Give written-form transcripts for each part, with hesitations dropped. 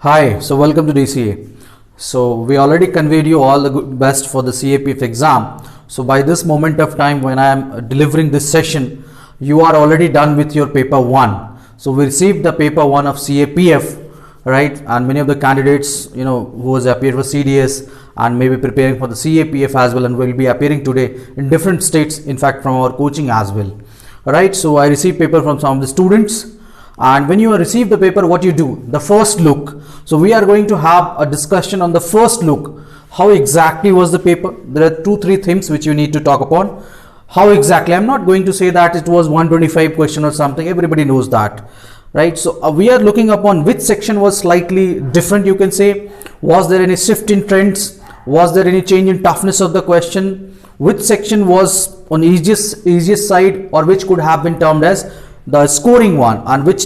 Hi, so welcome to DCA. So we already conveyed you all the best for the CAPF exam. So by this moment of time when I am delivering this session, you are already done with your paper 1. So we received the paper 1 of CAPF, right? And many of the candidates, who has appeared for CDS and maybe preparing for the CAPF as well, and will be appearing today in different states, in fact from our coaching as well. Alright, so I received paper from some of the students. And when you receive the paper, what you do, the first look. So we are going to have a discussion on the first look. How exactly was the paper? There are 2-3 things which you need to talk upon. How exactly? I'm not going to say that it was 125 question or something. Everybody knows that, right? So we are looking upon which section was slightly different, you can say. Was there any shift in trends? Was there any change in toughness of the question? Which section was on easiest side, or which could have been termed as the scoring one, and which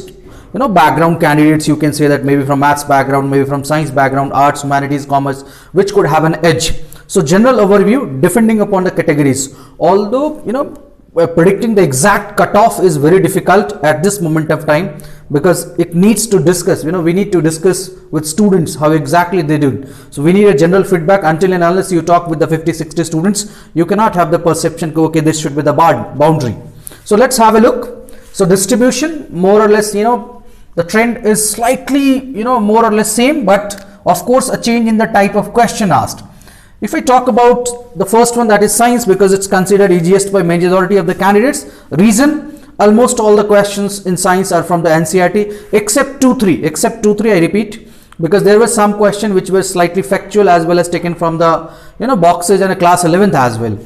background candidates, you can say that maybe from maths background, maybe from science background, arts, humanities, commerce, which could have an edge. So general overview depending upon the categories. Although predicting the exact cutoff is very difficult at this moment of time, because it needs to discuss, we need to discuss with students how exactly they did. So we need a general feedback. Until and unless you talk with the 50-60 students, you cannot have the perception, okay, this should be the boundary. So let's have a look. So distribution, more or less, the trend is slightly, more or less same, but of course a change in the type of question asked. If I talk about the first one, that is science, because it's considered easiest by majority of the candidates. Reason, almost all the questions in science are from the NCERT except 2-3, I repeat, because there were some questions which were slightly factual as well as taken from the, boxes and a class 11th as well,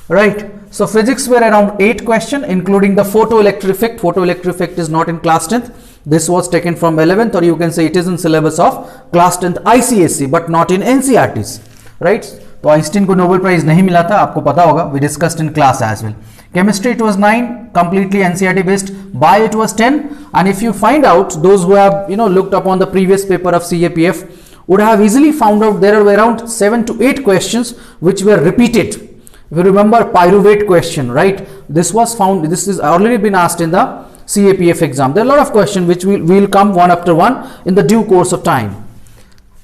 right? So physics were around 8 questions, including the photoelectric effect. Photoelectric effect is not in class 10th. This was taken from 11th, or you can say it is in syllabus of class 10th ICSE, but not in NCERTs, right? So Einstein को Nobel Prize नहीं मिला था, आपको पता होगा. We discussed in class as well. Chemistry it was 9, completely NCERT based. Bio it was 10, and if you find out, those who have looked upon the previous paper of CAPF would have easily found out there were around 7 to 8 questions which were repeated. If you remember pyruvate question, right? This was found, this is already been asked in the CAPF exam. There are a lot of questions which will come one after one in the due course of time.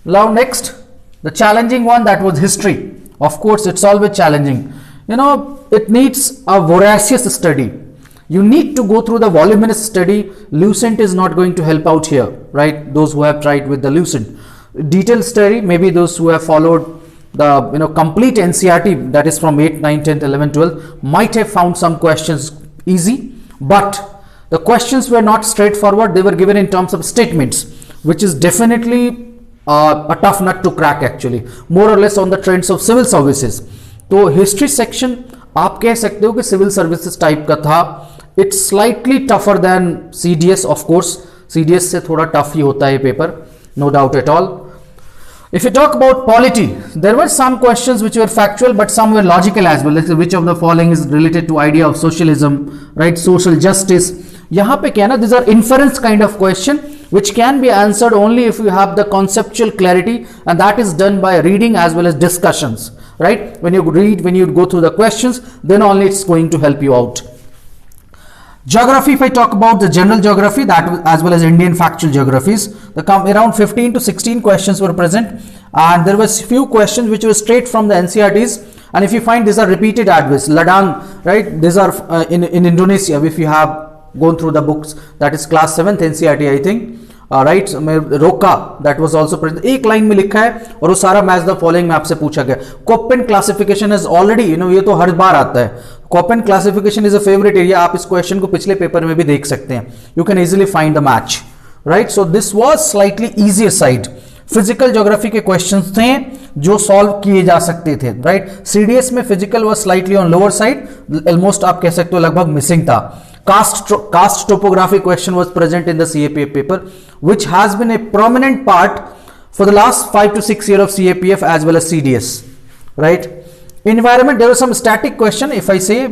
Now next, the challenging one, that was history. Of course, it's always challenging. It needs a voracious study. You need to go through the voluminous study. Lucent is not going to help out here, right? Those who have tried with the Lucent. Detailed study, maybe those who have followed the complete NCERT, that is from 8, 9, 10, 11, 12, might have found some questions easy, but the questions were not straightforward. They were given in terms of statements, which is definitely a tough nut to crack actually, more or less on the trends of civil services. तो history section आप कह सकते हो कि civil services type का था. It's slightly tougher than CDS, of course. CDS से थोड़ा tough ही होता है paper, no doubt at all. If you talk about polity, there were some questions which were factual, but some were logical as well. Let's say which of the following is related to idea of socialism, right? Social justice. यहाँ पे क्या है ना, these are inference kind of question which can be answered only if you have the conceptual clarity, and that is done by reading as well as discussions, right? When you read, when you go through the questions, then only it's going to help you out. Geography, if I talk about the general geography, that as well as Indian factual geographies, around 15 to 16 questions were present, and there was few questions which were straight from the NCERTs. And if you find these are repeated adverbs, ladang, right? These are in Indonesia. If you have gone through the books, that is class 7th NCERT, I think. Right रोका that was also present. एक line में लिखा है और वो सारा match the following में आपसे पूछा गया. कोपेन क्लासिफिकेशन इज ऑलरेडी ये तो हर बार आता है. Koppen classification is a favourite area. आप इस क्वेश्चन को पिछले पेपर में भी देख सकते हैं. You can easily find the match, right. So this was slightly easier side. Physical geography के क्वेश्चंस थे जो सॉल्व किए जा सकते थे, राइट. सीडीएस में physical was slightly on lower side, almost आप कह सकते हो लगभग मिसिंग था. Caste topography question was present in the CAPF paper, which has been a prominent part for the last 5 to 6 years of CAPF as well as CDS, right. Environment, there was some static question. If I say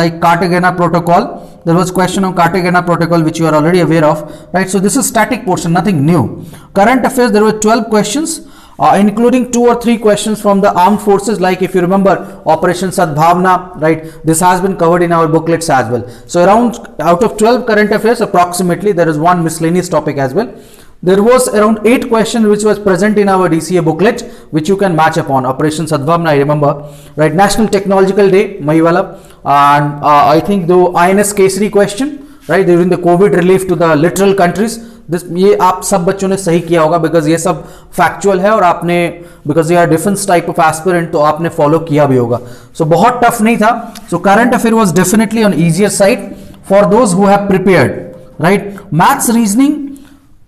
like Cartagena Protocol, there was question on Cartagena Protocol which you are already aware of, right. So this is static portion, nothing new. Current affairs, there were 12 questions. Including 2 or 3 questions from the armed forces, like if you remember Operation Sadbhavna, right? This has been covered in our booklets as well. So around out of 12 current affairs, approximately there is one miscellaneous topic as well. There was around 8 questions which was present in our DCA booklet, which you can match upon. Operation Sadbhamna, I remember, right? National Technological Day, Mahiwala, and I think the INS Kesari question, right? During the COVID relief to the literal countries. This ये आप सब बच्चों ने सही किया होगा, because ये सब फैक्चुअल है और आपने बिकॉज ये are different type of aspirant, तो आपने फॉलो किया भी होगा. सो बहुत टफ नहीं था. So current affair was definitely on easier side for those who have prepared, right? Maths reasoning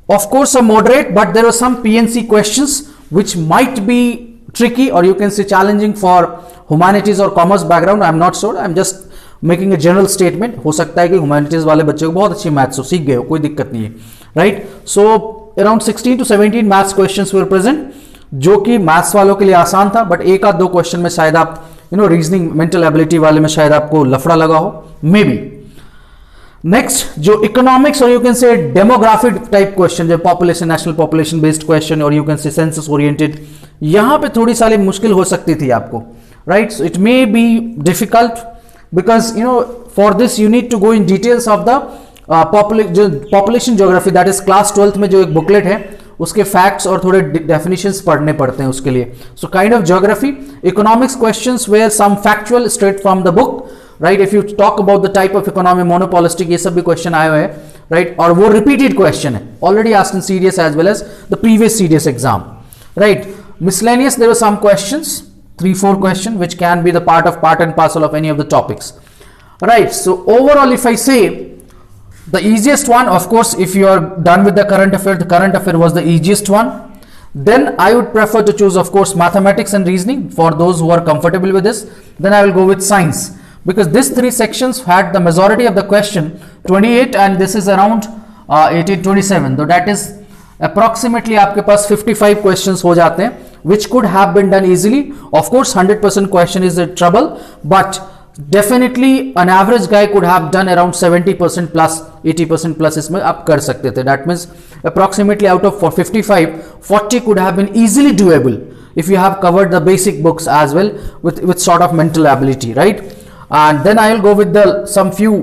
of course are moderate, but there are some PNC questions which might be tricky, or you can say challenging for humanities or commerce background. I'm not sure, I'm just making a general statement. हो सकता है कि humanities वाले बच्चे को बहुत अच्छी maths हो, सीख गए हो, कोई दिक्कत नहीं है, right? So around 16 to 17 maths questions were present, जो कि मैथ्स वालों के लिए आसान था, बट एक आध दो क्वेश्चन में शायद आप रीजनिंग मेंटल एबिलिटी वाले में शायद आपको लफड़ा लगा हो, मे बी. नेक्स्ट जो इकोनॉमिक्स और you can say demography type question, जो population, national population based question, और you can say census oriented, यहां पे थोड़ी सारी मुश्किल हो सकती थी आपको, right? So it may be difficult because for this you need to go in details of the population geography, that is class 12th में जो एक बुकलेट है उसके फैक्ट्स और थोड़े डेफिनेशंस पढ़ने पड़ते हैं उसके लिए. So kind of geography. Economics questions where some factual straight from the book, right? If you talk about the type of economy, monopolistic, ये सब भी क्वेश्चन आए हुए हैं, राइट? और वो रिपीटेड क्वेश्चन है, already asked in CDS as well as the previous CDS exam, right? Miscellaneous, there are some questions, 3-4 question which can be the part and parcel of any of the topics, right? So overall, if I say the easiest one, of course, if you are done with the current affair was the easiest one. Then I would prefer to choose, of course, mathematics and reasoning for those who are comfortable with this. Then I will go with science, because these 3 sections had the majority of the question, 28, and this is around 1827. So that is approximately आपके पास 55 questions हो जाते हैं, which could have been done easily. Of course, 100% question is a trouble, but definitely an average guy could have done around 70% plus, 80% plus इसमें आप कर सकते थे. That means approximately out of 55, 40 could have been easily doable if you have covered the basic books as well with sort of mental ability, right? And then I will go with the some few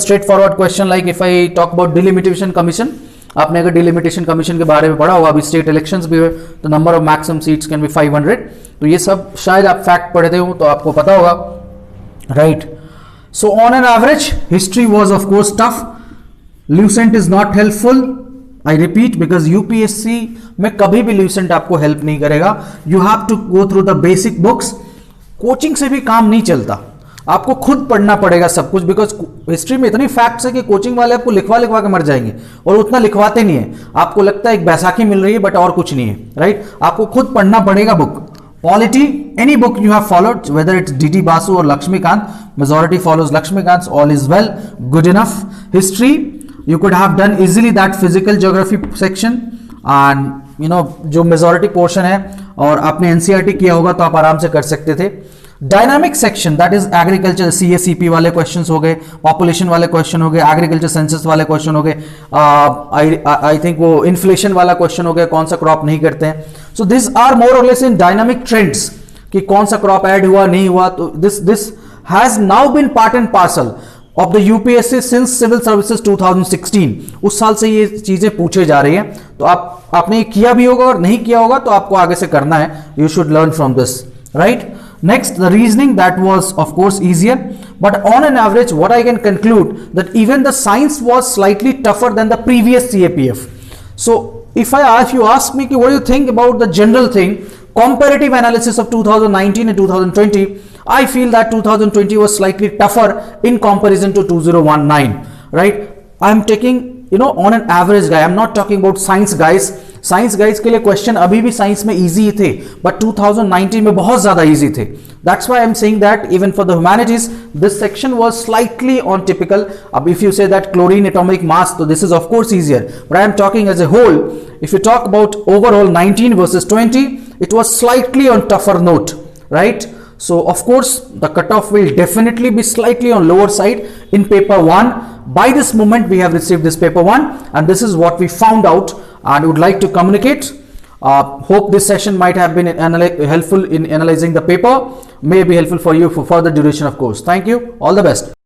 straightforward question, like if I talk about delimitation commission. आपने अगर delimitation commission के बारे में पढ़ा होगा, अभी state elections भी है, तो number of maximum seats can be 500. तो ये सब शायद आप फैक्ट पढ़ते हो तो आपको पता होगा, right? So on an average, history was of course tough. Lucent is not helpful, I repeat, because UPSC में कभी भी Lucent आपको हेल्प नहीं करेगा. You have to go through the basic books. Coaching से भी काम नहीं चलता, आपको खुद पढ़ना पड़ेगा सब कुछ, बिकॉज हिस्ट्री में इतनी फैक्ट्स है कि कोचिंग वाले आपको लिखवा लिखवा के मर जाएंगे, और उतना लिखवाते नहीं है. आपको लगता है एक बैसाखी मिल रही है, बट और कुछ नहीं है, राइट? आपको खुद पढ़ना पड़ेगा book. Polity, any book you have followed, whether it's D.T. Basu or Lakshmikant, majority follows Lakshmikant's, all is well, good enough. History, you could have done easily that physical geography section, and जो majority portion है और आपने NCERT किया होगा तो आप आराम से कर सकते थे. Dynamic section, that is agriculture, CACP वाले क्वेश्चंस हो गए, पॉपुलेशन वाले क्वेश्चन हो गए, एग्रीकल्चर सेंसस वाले क्वेश्चन हो गए, आई थिंक वो इन्फ्लेशन वाला क्वेश्चन हो गया, कौन सा क्रॉप नहीं करते हैं. सो दिस आर मोर और लेस इन डायनामिक ट्रेंड्स, कि कौन सा क्रॉप ऐड हुआ नहीं हुआ. तो this has now been part and parcel of the UPSC since civil services 2016. उस साल से ये चीजें पूछे जा रही हैं, तो आपने किया भी होगा और नहीं किया होगा तो आपको आगे से करना है. You should learn from this, right? Next, the reasoning, that was of course easier, but on an average what I can conclude that even the science was slightly tougher than the previous CAPF. So if you ask me what do you think about the general thing, comparative analysis of 2019 and 2020, I feel that 2020 was slightly tougher in comparison to 2019, right? I'm taking on an average guy, I'm not talking about science guys. Science guys के लिए question अभी भी science में easy थे, but 2019 में बहुत ज्यादा easy थे. That's why I am saying that even for the humanities this section was slightly on typical. अब if you say that chlorine atomic mass, तो this is of course easier, but I am talking as a whole. If you talk about overall 19 versus 20, it was slightly on tougher note, right? So of course the cutoff will definitely be slightly on lower side in paper 1. By this moment we have received this paper 1, and this is what we found out and would like to communicate. Hope this session might have been helpful in analyzing the paper, may be helpful for you for further duration of course. Thank you, all the best.